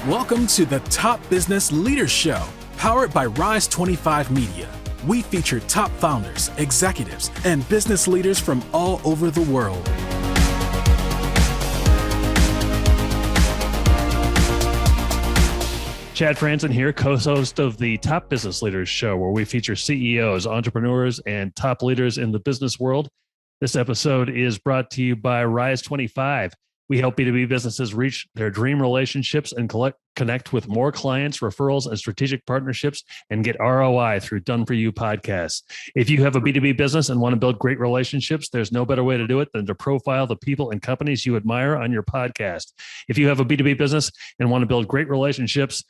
Welcome to the Top Business Leaders Show, powered by Rise 25 Media. We feature top founders, executives, and business leaders from all over the world. Chad Franson here, co-host of the Top Business Leaders Show, where we feature CEOs, entrepreneurs, and top leaders in the business world. This episode is brought to you by Rise 25. We help B2B businesses reach their dream relationships and connect with more clients, referrals, and strategic partnerships, and get ROI through Done For You podcasts. If you have a B2B business and want to build great relationships, there's no better way to do it than to profile the people and companies you admire on your podcast. If you have a B2B business and want to build great relationships,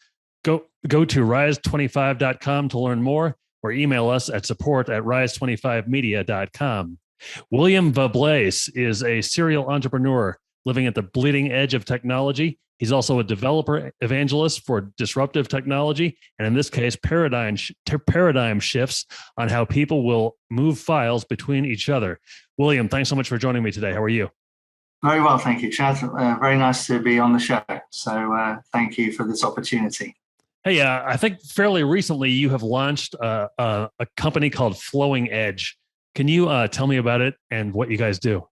go to rise25.com to learn more, or email us at support@rise25media.com. William Vablais is a serial entrepreneur living at the bleeding edge of technology. He's also a developer evangelist for disruptive technology, and in this case, paradigm shifts on how people will move files between each other. William, thanks so much for joining me today. How are you? Very well, thank you, Chad. Very nice to be on the show. So thank you for this opportunity. Hey, I think fairly recently you have launched a company called FlowingEdge. Can you tell me about it and what you guys do?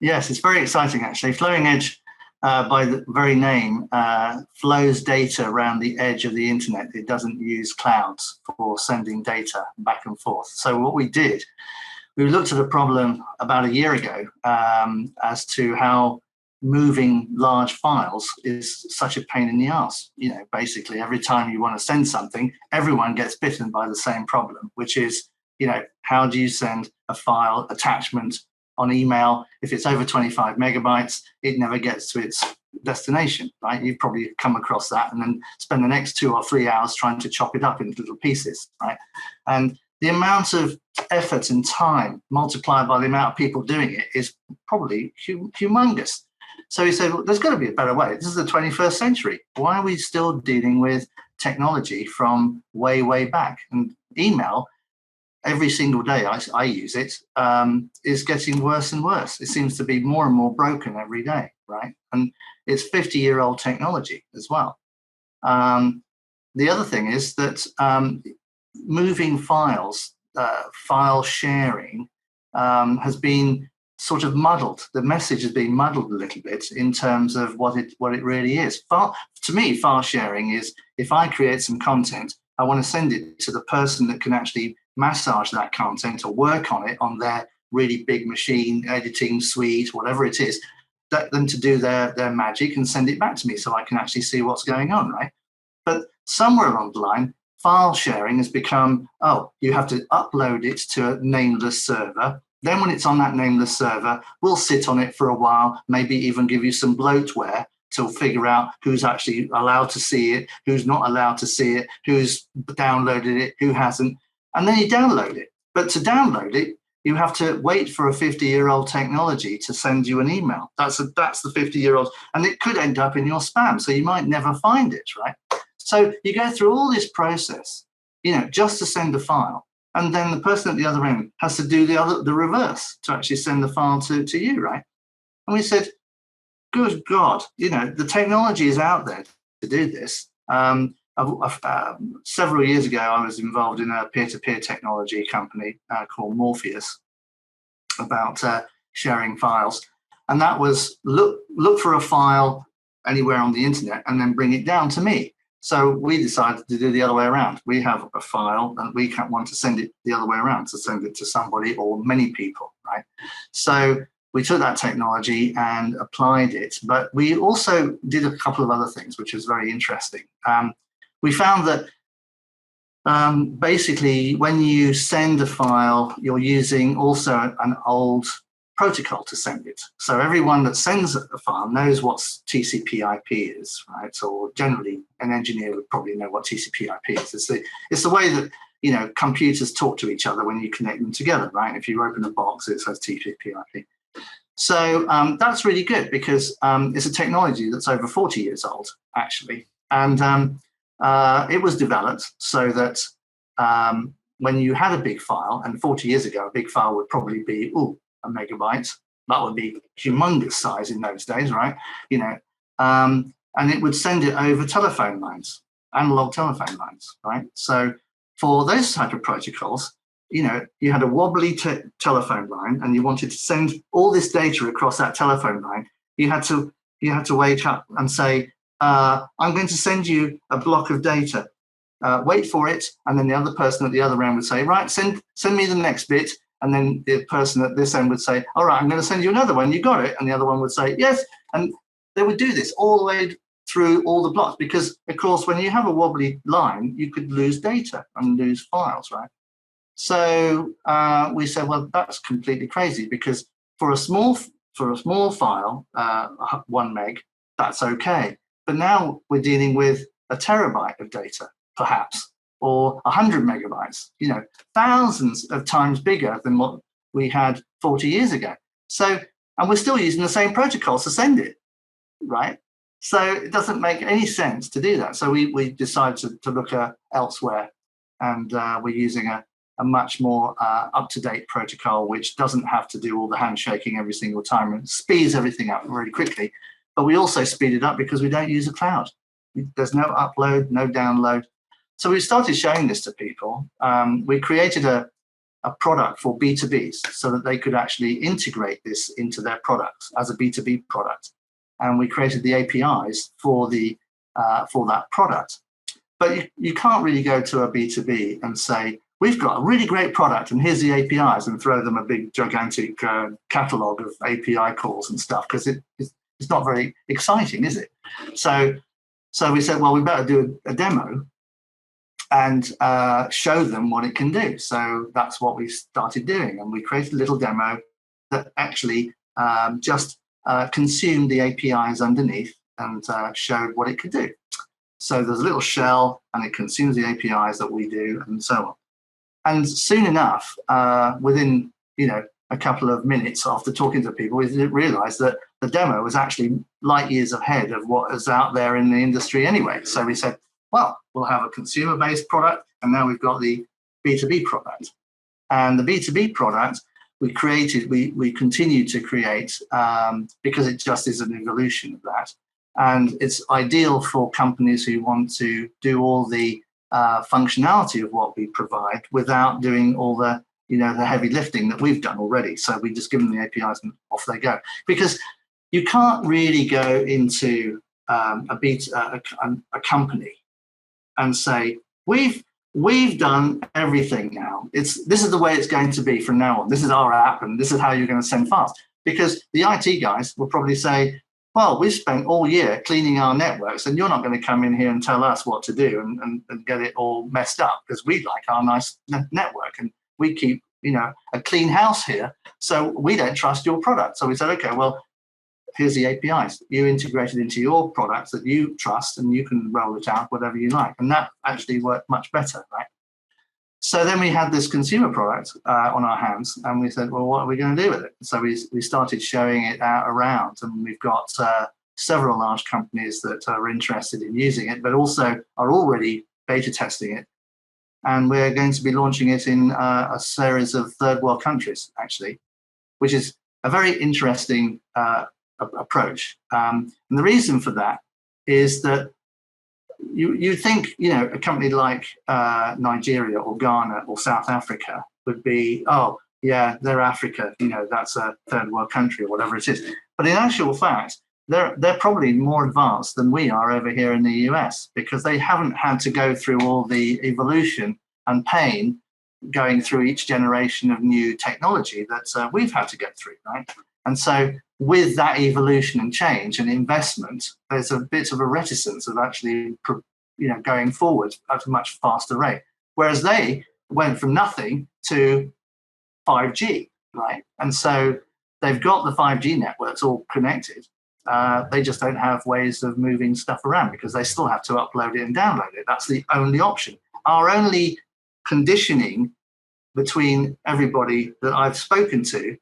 Yes, it's very exciting, actually. FlowingEdge, by the very name, flows data around the edge of the internet. It doesn't use clouds for sending data back and forth. So what we did, we looked at a problem about a year ago as to how moving large files is such a pain in the ass. You know, basically, every time you want to send something, everyone gets bitten by the same problem, which is, you know, how do you send a file attachment on email? If it's over 25 megabytes, it never gets to its destination, right? You've probably come across that, and then spend the next 2 or 3 hours trying to chop it up into little pieces, right? And the amount of effort and time multiplied by the amount of people doing it is probably humongous. So he said, well, there's got to be a better way. This is the 21st century. Why are we still dealing with technology from way, way back? And email, every single day I use it, is getting worse and worse. It seems to be more and more broken every day, right? And it's 50-year-old technology as well. The other thing is that moving files, file sharing, has been sort of muddled. The message has been muddled a little bit in terms of what it really is. To me, file sharing is, if I create some content, I want to send it to the person that can actually massage that content or work on it on their really big machine, editing suite, whatever it is, them to do their magic and send it back to me so I can actually see what's going on, right? But somewhere along the line, file sharing has become, you have to upload it to a nameless server. Then when it's on that nameless server, we'll sit on it for a while, maybe even give you some bloatware to figure out who's actually allowed to see it, who's not allowed to see it, who's downloaded it, who hasn't. And then you download it. But to download it, you have to wait for a 50-year-old technology to send you an email. That's the 50-year-old, and it could end up in your spam, so you might never find it, right? So you go through all this process, just to send a file. And then the person at the other end has to do the reverse to actually send the file to you, right? And we said, good God, the technology is out there to do this. Several years ago, I was involved in a peer-to-peer technology company called Morpheus about sharing files. And that was look for a file anywhere on the internet and then bring it down to me. So we decided to do the other way around. We have a file and we want to send it the other way around, to send it to somebody or many people, right? So we took that technology and applied it, but we also did a couple of other things, which was very interesting. We found that basically when you send a file, you're using also an old protocol to send it. So everyone that sends a file knows what TCP/IP is, right? Or generally, an engineer would probably know what TCP/IP is. It's the way that computers talk to each other when you connect them together, right? If you open a box, it says TCP/IP. So that's really good because it's a technology that's over 40 years old, actually, and it was developed so that when you had a big file, and 40 years ago, a big file would probably be a megabyte. That would be humongous size in those days, right? and it would send it over telephone lines, analog telephone lines, right? So for those type of protocols, you had a wobbly telephone line, and you wanted to send all this data across that telephone line. You had to wake up and say, I'm going to send you a block of data. Wait for it, and then the other person at the other end would say, right, send me the next bit, and then the person at this end would say, all right, I'm going to send you another one. You got it, and the other one would say yes, and they would do this all the way through all the blocks, because of course when you have a wobbly line, you could lose data and lose files, right? So we said, well, that's completely crazy, because for a small file, 1 meg, that's okay. But now we're dealing with a terabyte of data, perhaps, or 100 megabytes, thousands of times bigger than what we had 40 years ago. So, and we're still using the same protocols to send it, right? So it doesn't make any sense to do that. So we decided to look elsewhere, and we're using a much more up-to-date protocol, which doesn't have to do all the handshaking every single time and speeds everything up really quickly. But we also speed it up because we don't use a cloud. There's no upload, no download. So we started showing this to people. We created a product for B2Bs so that they could actually integrate this into their products as a B2B product. And we created the APIs for that product. But you can't really go to a B2B and say, we've got a really great product and here's the APIs, and throw them a big gigantic catalog of API calls and stuff, because it's not very exciting, is it? So we said, well, we better do a demo and show them what it can do. So that's what we started doing. And we created a little demo that actually just consumed the APIs underneath and showed what it could do. So there's a little shell and it consumes the APIs that we do, and so on. And soon enough, within a couple of minutes after talking to people, we realized that the demo was actually light years ahead of what is out there in the industry anyway. So we said, well, we'll have a consumer-based product, and now we've got the B2B product. And the B2B product we continue to create because it just is an evolution of that. And it's ideal for companies who want to do all the functionality of what we provide without doing all the heavy lifting that we've done already. So we just give them the APIs and off they go. Because you can't really go into a company and say, we've done everything now. This is the way it's going to be from now on. This is our app, and this is how you're going to send files. Because the IT guys will probably say, well, we've spent all year cleaning our networks, and you're not going to come in here and tell us what to do and get it all messed up, because we like our nice network and we keep a clean house here, so we don't trust your product. So we said, okay, well, here's the APIs. You integrate it into your products that you trust, and you can roll it out whatever you like. And that actually worked much better, right? So then we had this consumer product on our hands, and we said, well, what are we going to do with it? So we started showing it out around, and we've got several large companies that are interested in using it, but also are already beta testing it. And we're going to be launching it in a series of third world countries, actually, which is a very interesting approach. And the reason for that is that you think, a company like Nigeria or Ghana or South Africa would be, oh, yeah, they're Africa, that's a third world country or whatever it is. But in actual fact, they're probably more advanced than we are over here in the US, because they haven't had to go through all the evolution and pain going through each generation of new technology that we've had to go through, right? And so with that evolution and change and investment, there's a bit of a reticence of actually, going forward at a much faster rate. Whereas they went from nothing to 5G, right? And so they've got the 5G networks all connected. They just don't have ways of moving stuff around because they still have to upload it and download it. That's the only option. Our only conditioning between everybody that I've spoken to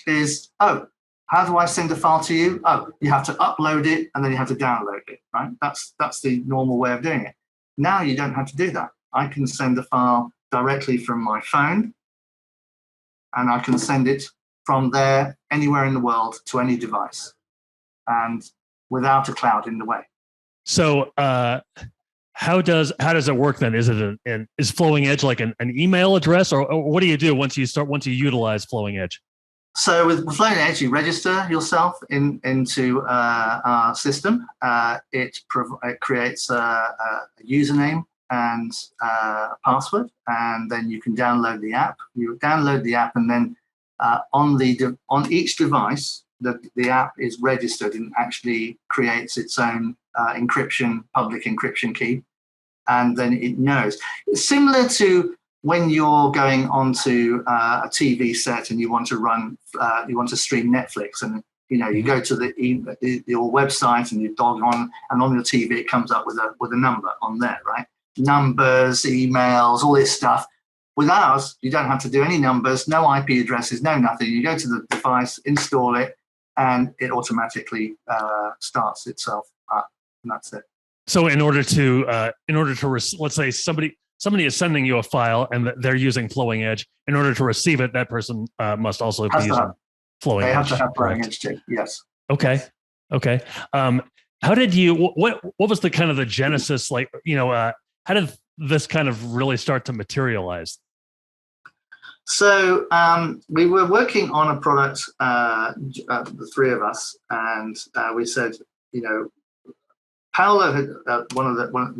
is, oh, how do I send a file to you? Oh, you have to upload it and then you have to download it, right? That's the normal way of doing it. Now you don't have to do that. I can send a file directly from my phone, and I can send it from there anywhere in the world to any device, and without a cloud in the way. So how does it work then? Is it is FlowingEdge like an email address, or what do you do once you utilize FlowingEdge? So with FlowingEdge, you register yourself into our system. It creates a username and a password, and then you can download the app. You download the app, and then on each device, the app is registered and actually creates its own public encryption key, and then it knows. It's similar to when you're going onto a TV set and you want to stream Netflix, and you go to your website and you log on, and on your TV it comes up with a number on there, right? Numbers, emails, all this stuff. With ours, you don't have to do any numbers, no IP addresses, no nothing. You go to the device, install it, and it automatically starts itself up, and that's it. So in order to let's say somebody is sending you a file and they're using FlowingEdge. In order to receive it, that person must also be using FlowingEdge. They have to have FlowingEdge too. Yes. Okay. How did you? What was the kind of the genesis? Like, how did this kind of really start to materialize? So we were working on a product, the three of us, and we said, Paolo had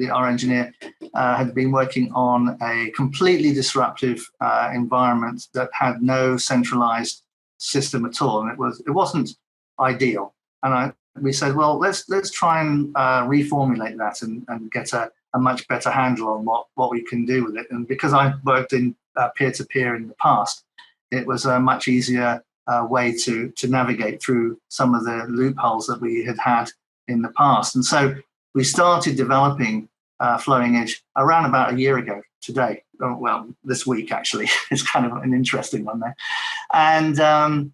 our engineer had been working on a completely disruptive environment that had no centralized system at all, and it wasn't ideal. And we said, well, let's try and reformulate that and get a much better handle on what we can do with it. And because I worked in peer-to-peer in the past, it was a much easier way to navigate through some of the loopholes that we had in the past. And so we started developing FlowingEdge around about a year ago today. Well, this week, actually. It's kind of an interesting one there. And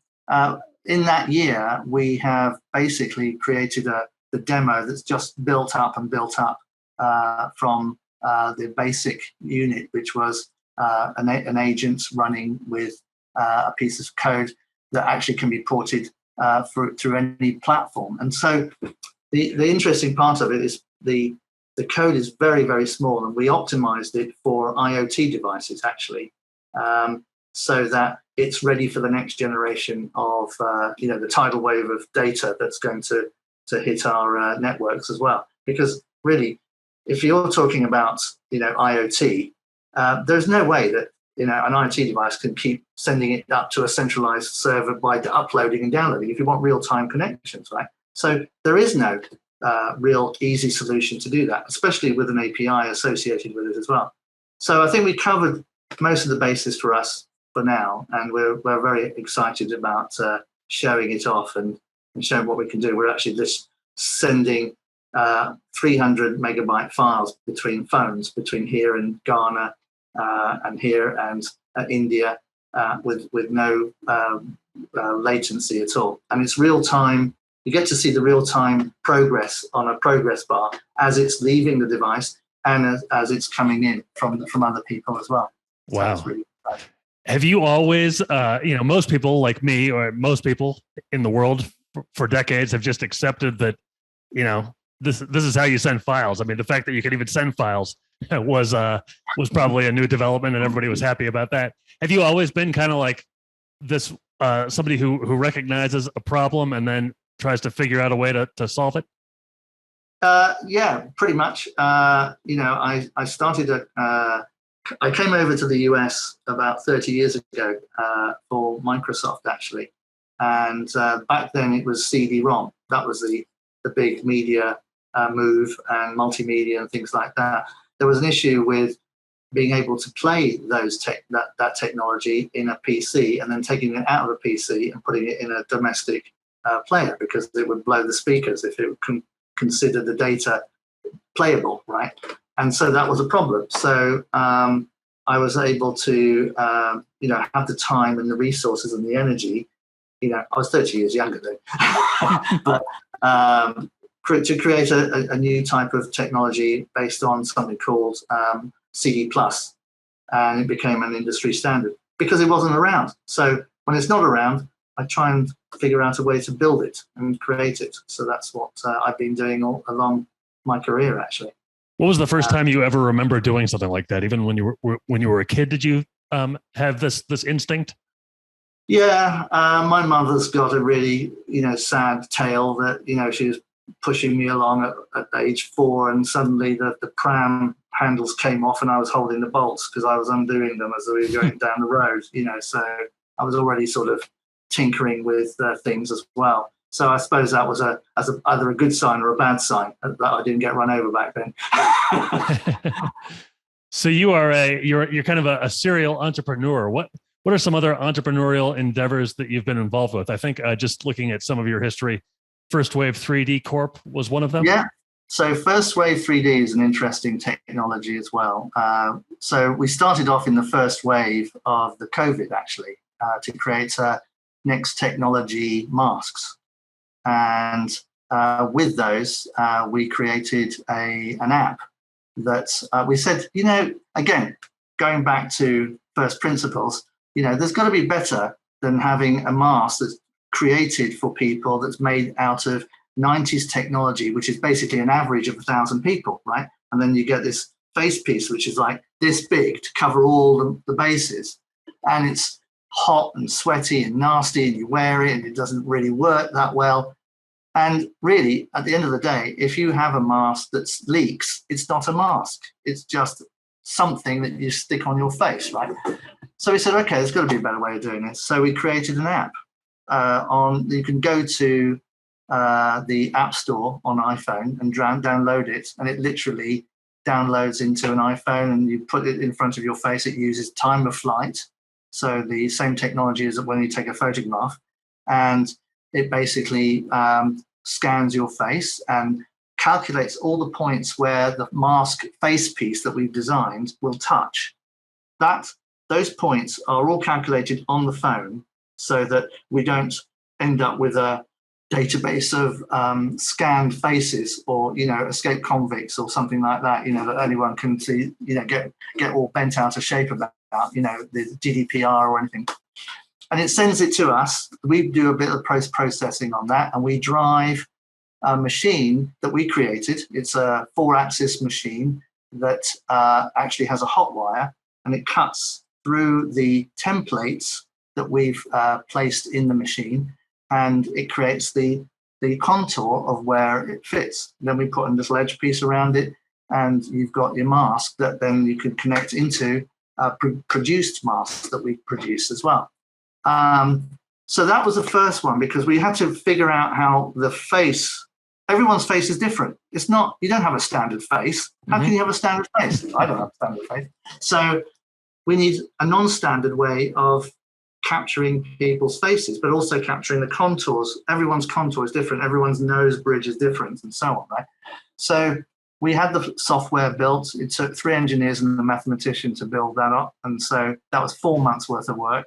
in that year, we have basically created the demo that's just built up from the basic unit, which was an agent running with a piece of code that actually can be ported through any platform. And so the interesting part of it is the code is very, very small, and we optimized it for IoT devices, actually, so that it's ready for the next generation of the tidal wave of data that's going to hit our networks as well. Because really, if you're talking about IoT, there's no way that an IoT device can keep sending it up to a centralized server by uploading and downloading if you want real-time connections, right? So there is no real easy solution to do that, especially with an API associated with it as well. So I think we covered most of the bases for us for now, and we're very excited about showing it off and showing what we can do. We're actually just sending 300 megabyte files between phones, between here and Ghana and here and India, with no latency at all. And it's real time. You get to see the real time progress on a progress bar as it's leaving the device and as it's coming in from other people as well. So wow. That's really exciting. Have you always, most people like me, or most people in the world for decades have just accepted that, this is how you send files. I mean, the fact that you can even send files was probably a new development, and everybody was happy about that. Have you always been kind of like this, somebody who recognizes a problem and then tries to figure out a way to solve it? Yeah, pretty much. I started I came over to the US about 30 years ago for Microsoft, actually. And back then it was CD-ROM. That was the big media move, and multimedia and things like that. There was an issue with being able to play that technology in a PC and then taking it out of a PC and putting it in a domestic player, because it would blow the speakers if it considered the data playable, right? And so that was a problem. So I was able to, have the time and the resources and the energy. I was 30 years younger then, but to create a new type of technology based on something called CD+, and it became an industry standard because it wasn't around. So when it's not around, I try and figure out a way to build it and create it. So that's what I've been doing all along my career, actually. What was the first time you ever remember doing something like that? Even when you were a kid, did you have this instinct? Yeah, my mother's got a really, sad tale that, she was pushing me along at age 4, and suddenly the pram handles came off and I was holding the bolts because I was undoing them as we were going down the road, so I was already sort of tinkering with things as well. So I suppose that was either a good sign or a bad sign that I didn't get run over back then. So you're kind of a serial entrepreneur. What are some other entrepreneurial endeavors that you've been involved with? I think just looking at some of your history, First Wave 3D Corp was one of them. Yeah. So First Wave 3D is an interesting technology as well. So we started off in the first wave of the COVID, actually, to create next technology masks. And with those, we created an app that we said, again, going back to first principles, there's got to be better than having a mask that's created for people that's made out of 90s technology, which is basically an average of 1,000 people, right? And then you get this face piece, which is like this big to cover all the bases. And it's hot and sweaty and nasty, and you wear it and it doesn't really work that well. And really, at the end of the day, if you have a mask that leaks, it's not a mask. It's just something that you stick on your face, right? So we said, okay, there's got to be a better way of doing this. So we created an app. You can go to the App Store on iPhone and download it, and it literally downloads into an iPhone, and you put it in front of your face. It uses time of flight, so the same technology as when you take a photograph, and it basically scans your face and calculates all the points where the mask face piece that we've designed will touch. Those points are all calculated on the phone, so that we don't end up with a database of scanned faces or escaped convicts or something like that, that anyone can see, get all bent out of shape about the GDPR or anything. And it sends it to us. We do a bit of post-processing on that, and we drive a machine that we created. It's a 4-axis machine that actually has a hot wire, and it cuts through the templates that we've placed in the machine, and it creates the contour of where it fits. Then we put a little edge piece around it, and you've got your mask that then you can connect into produced masks that we produce as well. So that was the first one, because we had to figure out how everyone's face is different. It's not, you don't have a standard face. How can you have a standard face? I don't have a standard face. So we need a non-standard way of capturing people's faces, but also capturing the contours. Everyone's contour is different. Everyone's nose bridge is different, and so on, right? So we had the software built. It took 3 engineers and a mathematician to build that up. And so that was 4 months worth of work.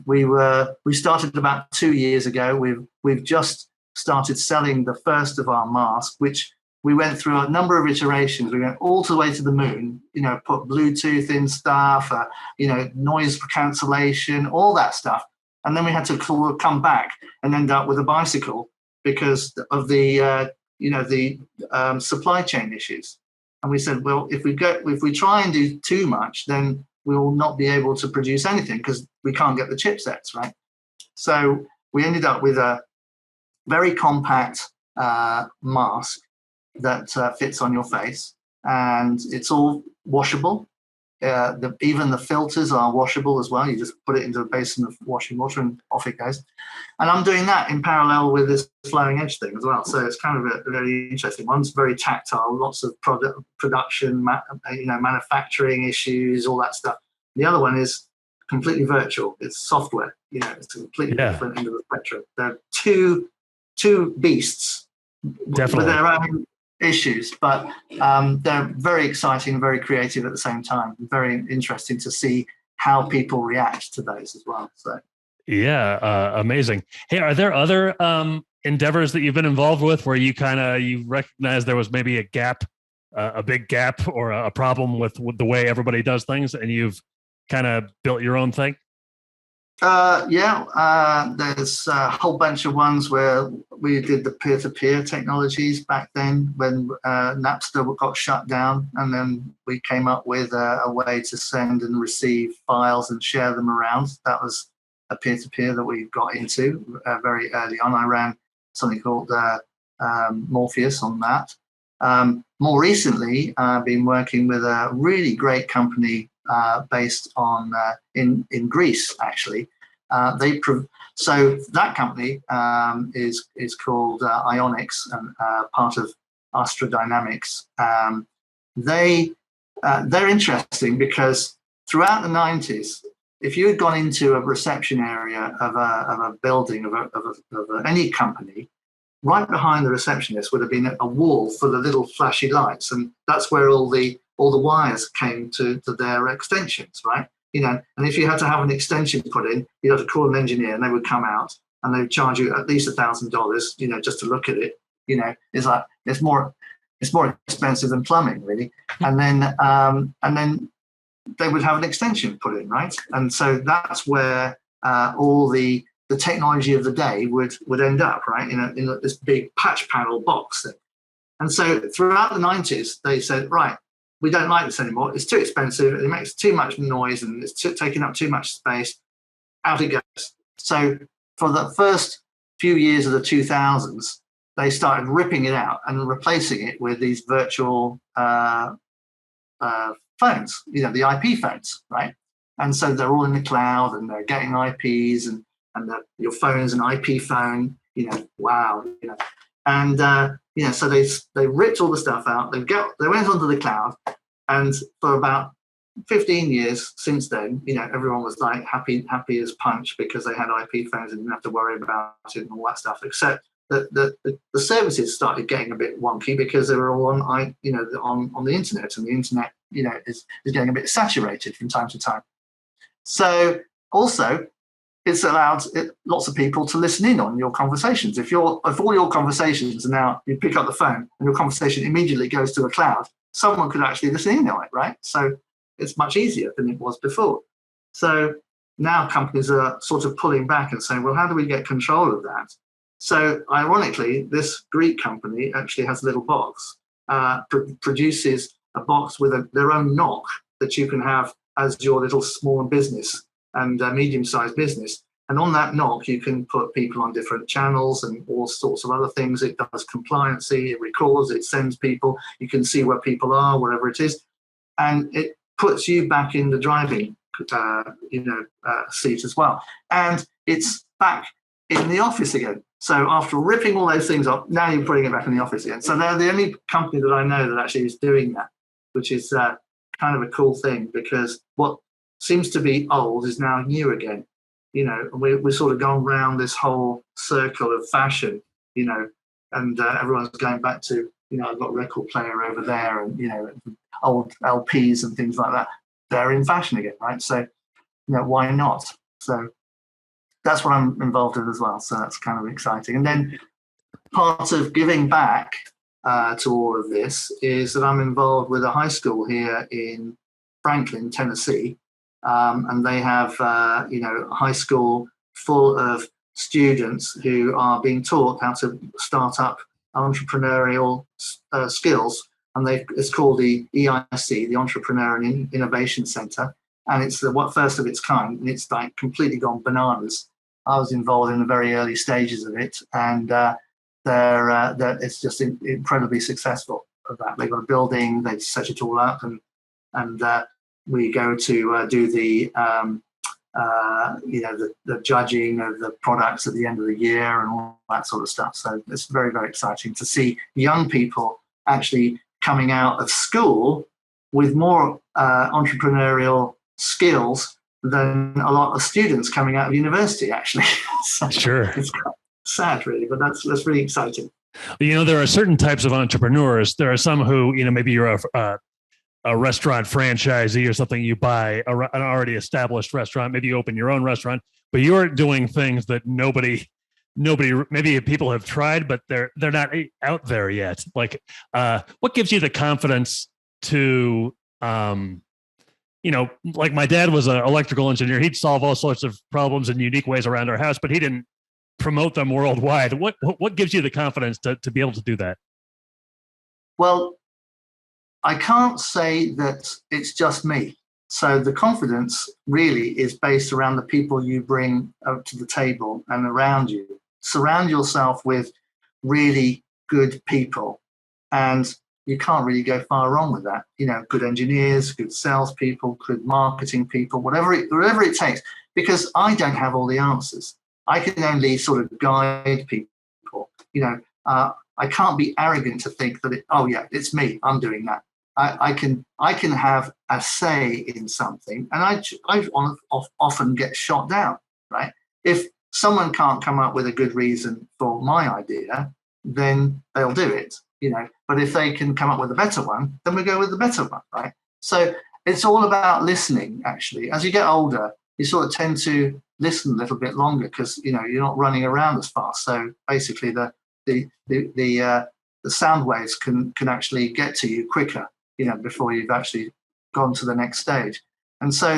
We started about 2 years ago. We've just started selling the first of our masks, which we went through a number of iterations. We went all the way to the moon, put Bluetooth in stuff, noise cancellation, all that stuff. And then we had to come back and end up with a bicycle because of the supply chain issues. And we said, well, if we try and do too much, then we will not be able to produce anything because we can't get the chipsets, right? So we ended up with a very compact mask that fits on your face, and it's all washable. Even the filters are washable as well. You just put it into a basin of washing water and off it goes. And I'm doing that in parallel with this FlowingEdge thing as well. So it's kind of a very interesting. One's very tactile, lots of production, manufacturing issues, all that stuff. The other one is completely virtual. It's software. It's completely different end of the spectrum. They're two beasts, definitely, with their own issues, but they're very exciting, very creative at the same time. Very interesting to see how people react to those as well. So amazing. Hey, are there other endeavors that you've been involved with where you recognize there was maybe a big gap or a problem with the way everybody does things, and you've kind of built your own thing? There's a whole bunch of ones where we did the peer-to-peer technologies back then when Napster got shut down, and then we came up with a way to send and receive files and share them around. That was a peer-to-peer that we got into very early on. I ran something called Morpheus on that. More recently, I've been working with a really great company based on in Greece, actually. So that company is called Ionics, and part of Astra Dynamics. They're interesting because throughout the 90s, if you had gone into a reception area of a building of any company, right behind the receptionist would have been a wall full of little flashy lights, and that's where all the wires came to their extensions, right? And if you had to have an extension put in, you'd have to call an engineer, and they would come out and they would charge you at least $1,000, just to look at it. It's like it's more expensive than plumbing, really. And then they would have an extension put in, right? And so that's where all the technology of the day would end up, right, in this big patch panel box thing. And so throughout the 90s, they said, right, we don't like this anymore. It's too expensive. It makes too much noise, and it's taking up too much space. Out it goes. So for the first few years of the 2000s, they started ripping it out and replacing it with these virtual phones, the IP phones, right? And so they're all in the cloud, and they're getting IPs, and your phone is an IP phone, wow, and so they ripped all the stuff out. They went onto the cloud, and for about 15 years since then, everyone was like happy as punch because they had IP phones and didn't have to worry about it and all that stuff. Except that the services started getting a bit wonky because they were all on on the internet, and the internet is getting a bit saturated from time to time. So also, it's allowed lots of people to listen in on your conversations. If all your conversations are now, you pick up the phone and your conversation immediately goes to a cloud, someone could actually listen in on it, right? So it's much easier than it was before. So now companies are sort of pulling back and saying, well, how do we get control of that? So ironically, this Greek company actually has a little box, produces a box with their own knock that you can have as your little small business and medium-sized business. And on that knock, you can put people on different channels and all sorts of other things. It does compliancy, it records, it sends people. You can see where people are, wherever it is. And it puts you back in the driving seat as well. And it's back in the office again. So after ripping all those things off, now you're putting it back in the office again. So they're the only company that I know that actually is doing that, which is kind of a cool thing, because what seems to be old is now new again. We're sort of gone round this whole circle of fashion, and everyone's going back to, I've got a record player over there, and, old LPs and things like that. They're in fashion again, right? So, why not? So that's what I'm involved with as well. So that's kind of exciting. And then part of giving back to all of this is that I'm involved with a high school here in Franklin, Tennessee. And they have, a high school full of students who are being taught how to start up entrepreneurial skills. And it's called the EIC, the Entrepreneur and Innovation Center. And it's the first of its kind. And it's like completely gone bananas. I was involved in the very early stages of it. And it's just incredibly successful of that. They've got a building, they set it all up, and we go to do the judging of the products at the end of the year and all that sort of stuff. So it's very, very exciting to see young people actually coming out of school with more entrepreneurial skills than a lot of students coming out of university, actually. So sure. It's quite sad, really, but that's really exciting. There are certain types of entrepreneurs. There are some who, maybe you're a restaurant franchisee or something, you buy an already established restaurant, maybe you open your own restaurant, but you're doing things that nobody, maybe people have tried, but they're not out there yet. Like, what gives you the confidence to like my dad was an electrical engineer. He'd solve all sorts of problems in unique ways around our house, but he didn't promote them worldwide. What gives you the confidence to be able to do that? Well, I can't say that it's just me. So the confidence really is based around the people you bring up to the table and around you. Surround yourself with really good people, and you can't really go far wrong with that. Good engineers, good salespeople, good marketing people, whatever it takes. Because I don't have all the answers. I can only sort of guide people. I can't be arrogant to think that it's me. I'm doing that. I can have a say in something, and I often get shot down, right? If someone can't come up with a good reason for my idea, then they'll do it, But if they can come up with a better one, then we go with the better one, right? So it's all about listening, actually. As you get older, you sort of tend to listen a little bit longer because you're not running around as fast. So basically, the sound waves can actually get to you quicker, before you've actually gone to the next stage. And so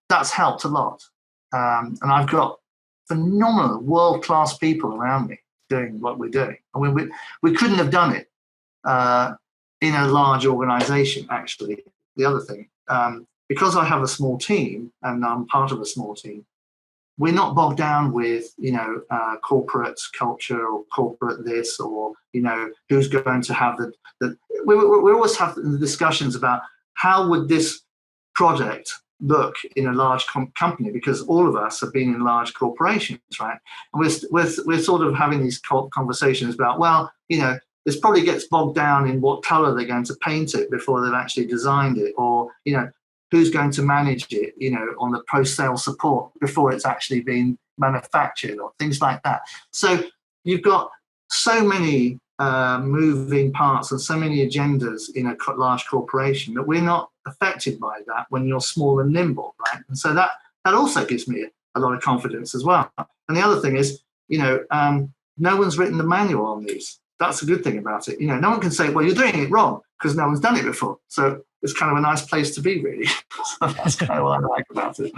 that's helped a lot. And I've got phenomenal world-class people around me doing what we're doing. I mean, we couldn't have done it in a large organization, actually. The other thing, because I have a small team and I'm part of a small team, we're not bogged down with, corporate culture or corporate this or, who's going to have we always have the discussions about how would this project look in a large company, because all of us have been in large corporations, right? And we're sort of having these conversations about, this probably gets bogged down in what color they're going to paint it before they've actually designed it, or, who's going to manage it, on the post-sale support before it's actually been manufactured or things like that. So you've got so many moving parts and so many agendas in a large corporation that we're not affected by that when you're small and nimble, right? And so that also gives me a lot of confidence as well. And the other thing is, no one's written the manual on these. That's a good thing about it. No one can say, well, you're doing it wrong because no one's done it before. So it's kind of a nice place to be, really. So that's kind of what I like about it.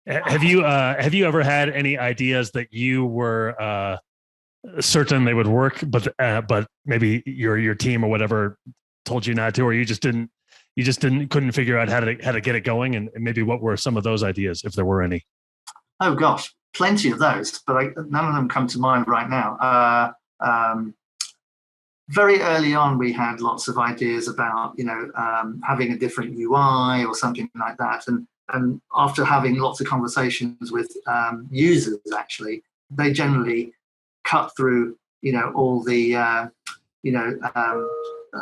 Have you ever had any ideas that you were certain they would work, but maybe your team or whatever told you not to, or you just couldn't figure out how to get it going? And maybe what were some of those ideas, if there were any? Oh gosh, plenty of those, but none of them come to mind right now. Very early on, we had lots of ideas about, having a different UI or something like that. And after having lots of conversations with users, actually, they generally cut through, all the, the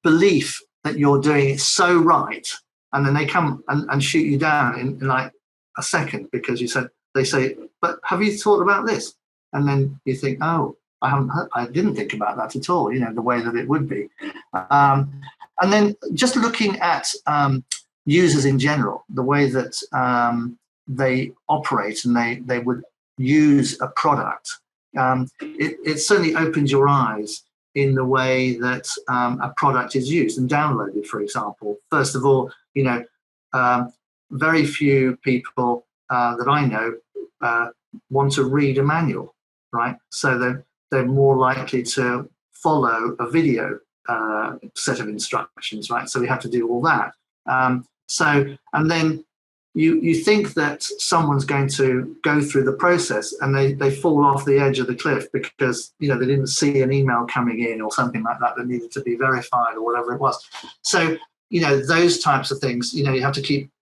belief that you're doing it so right, and then they come and shoot you down in like a second because they say, but have you thought about this? And then you think, oh, I didn't think about that at all, the way that it would be. And then just looking at users in general, the way that they operate and they would use a product, it certainly opens your eyes in the way that a product is used and downloaded, for example. First of all, very few people that I know want to read a manual. Right, so they're more likely to follow a video set of instructions, right? So we have to do all that. And then you think that someone's going to go through the process and they fall off the edge of the cliff because they didn't see an email coming in or something like that needed to be verified or whatever it was. So those types of things, you have to keep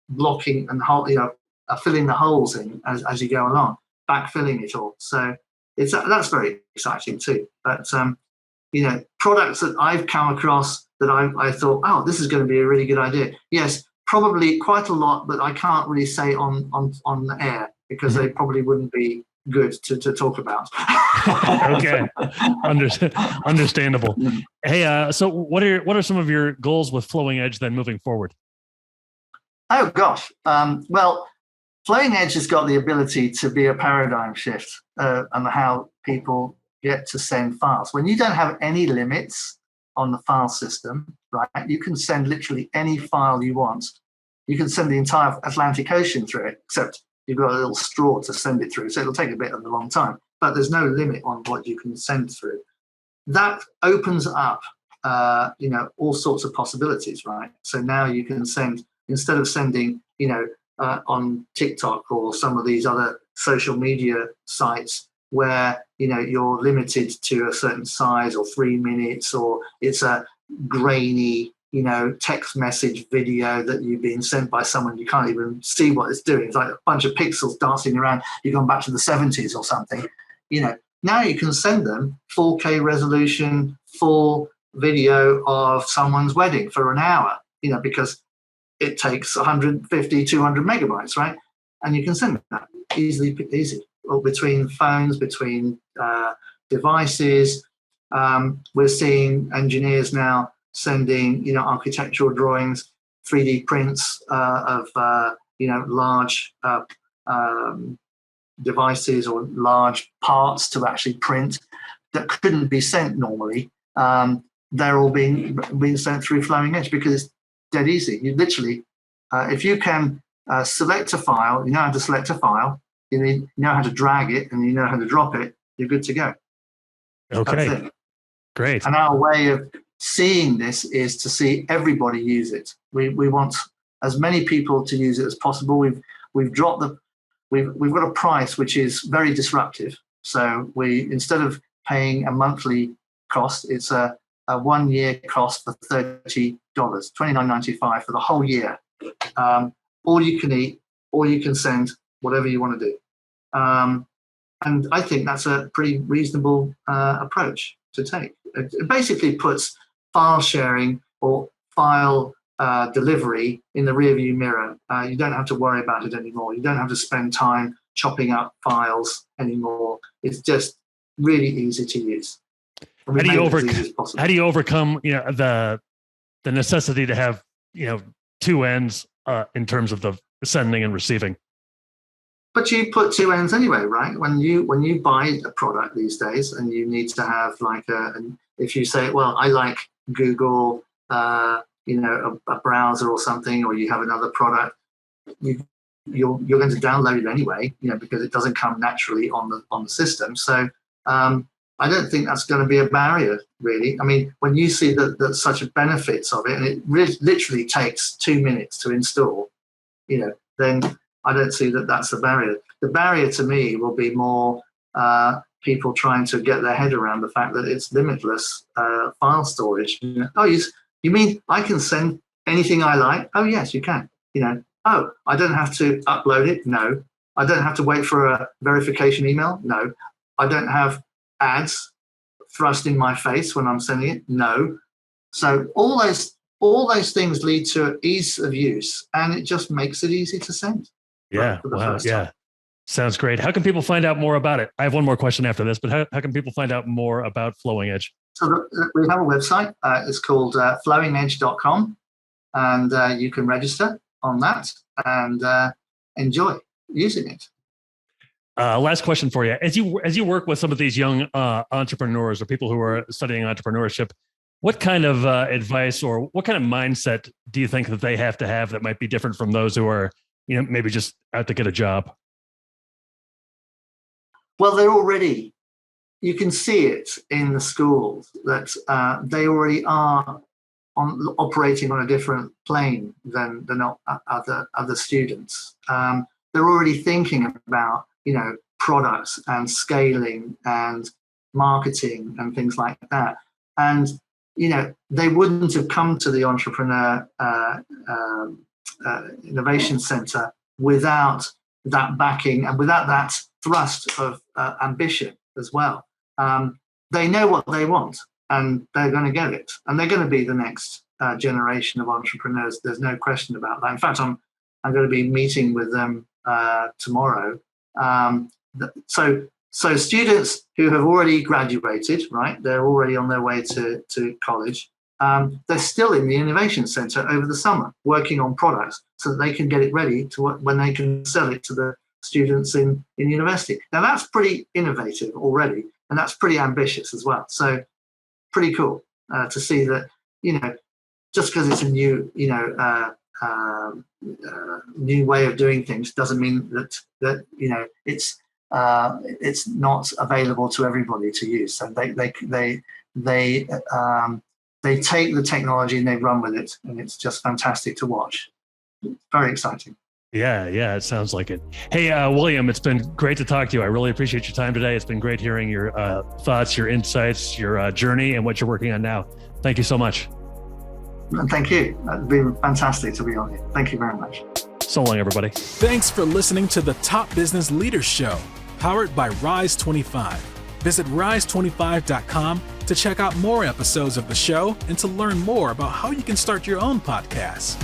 blocking and filling the holes in as you go along, backfilling it all. So that's very exciting too. But products that I've come across that I thought, oh, this is going to be a really good idea. Yes, probably quite a lot, but I can't really say on the air because they probably wouldn't be good to talk about. Okay, understandable. Hey, so what are some of your goals with FlowingEdge then moving forward? Oh gosh, well. FlowingEdge has got the ability to be a paradigm shift on how people get to send files. When you don't have any limits on the file system, right? You can send literally any file you want. You can send the entire Atlantic Ocean through it, except you've got a little straw to send it through. So it'll take a bit of a long time, but there's no limit on what you can send through. That opens up, all sorts of possibilities, right? So now you can send, instead of sending, on TikTok or some of these other social media sites where, you're limited to a certain size or 3 minutes, or it's a grainy, text message video that you've been sent by someone, you can't even see what it's doing. It's like a bunch of pixels dancing around. You've gone back to the 70s or something. Now you can send them 4K resolution, full video of someone's wedding for an hour, because it takes 150, 200 megabytes, right? And you can send that easy, or between phones, between devices. We're seeing engineers now sending, architectural drawings, 3D prints of, large devices or large parts to actually print that couldn't be sent normally. They're all being sent through FlowingEdge because it's dead easy. You literally, if you can select a file, you know how to select a file, you know how to drag it, and you know how to drop it, you're good to go. Okay, That's it. Great. And our way of seeing this is to see everybody use it. We want as many people to use it as possible. We've dropped we've got a price which is very disruptive. So instead of paying a monthly cost, it's a 1 year cost for $30, $29.95 for the whole year. All you can eat, all you can send, whatever you want to do. And I think that's a pretty reasonable approach to take. It basically puts file sharing or file delivery in the rearview mirror. You don't have to worry about it anymore. You don't have to spend time chopping up files anymore. It's just really easy to use. How do you overcome the necessity to have two ends in terms of the sending and receiving? But you put two ends anyway, right? When you buy a product these days, and you need to have if you say, well, I like Google, a browser or something, or you have another product, you're going to download it anyway, because it doesn't come naturally on the system. So I don't think that's going to be a barrier, really. I mean, when you see that such benefits of it, and it literally takes 2 minutes to install, then I don't see that that's the barrier. The barrier to me will be more people trying to get their head around the fact that it's limitless file storage. Oh, you mean I can send anything I like? Oh, yes, you can. Oh, I don't have to upload it? No. I don't have to wait for a verification email? No. I don't have ads thrust in my face when I'm sending it? No. So all those things lead to ease of use, and it just makes it easy to send. Yeah. Wow. Yeah. Sounds great. How can people find out more about it? I have one more question after this, but how can people find out more about FlowingEdge? So we have a website. It's called flowingedge.com, and you can register on that and enjoy using it. Last question for you. As you work with some of these young entrepreneurs or people who are studying entrepreneurship, what kind of advice or what kind of mindset do you think that they have to have that might be different from those who are maybe just out to get a job? Well, you can see it in the schools that they already are operating on a different plane than other students. They're already thinking about, products and scaling and marketing and things like that. And, they wouldn't have come to the Entrepreneur Innovation Center without that backing and without that thrust of ambition as well. They know what they want, and they're going to get it, and they're going to be the next generation of entrepreneurs. There's no question about that. In fact, I'm going to be meeting with them tomorrow. So students who have already graduated, right? They're already on their way to college. They're still in the Innovation Center over the summer working on products so that they can get it ready to when they can sell it to the students in university. Now that's pretty innovative already, and that's pretty ambitious as well. So pretty cool. to see that, just because it's a new, new way of doing things doesn't mean that it's not available to everybody to use. So they take the technology and they run with it, and it's just fantastic to watch. Very exciting. Yeah, it sounds like it. Hey, William, it's been great to talk to you. I really appreciate your time today. It's been great hearing your thoughts, your insights, your journey, and what you're working on now. Thank you so much. And thank you. It's been fantastic to be on here. Thank you very much. So long, everybody. Thanks for listening to the Top Business Leaders Show, powered by Rise 25. Visit rise25.com to check out more episodes of the show and to learn more about how you can start your own podcast.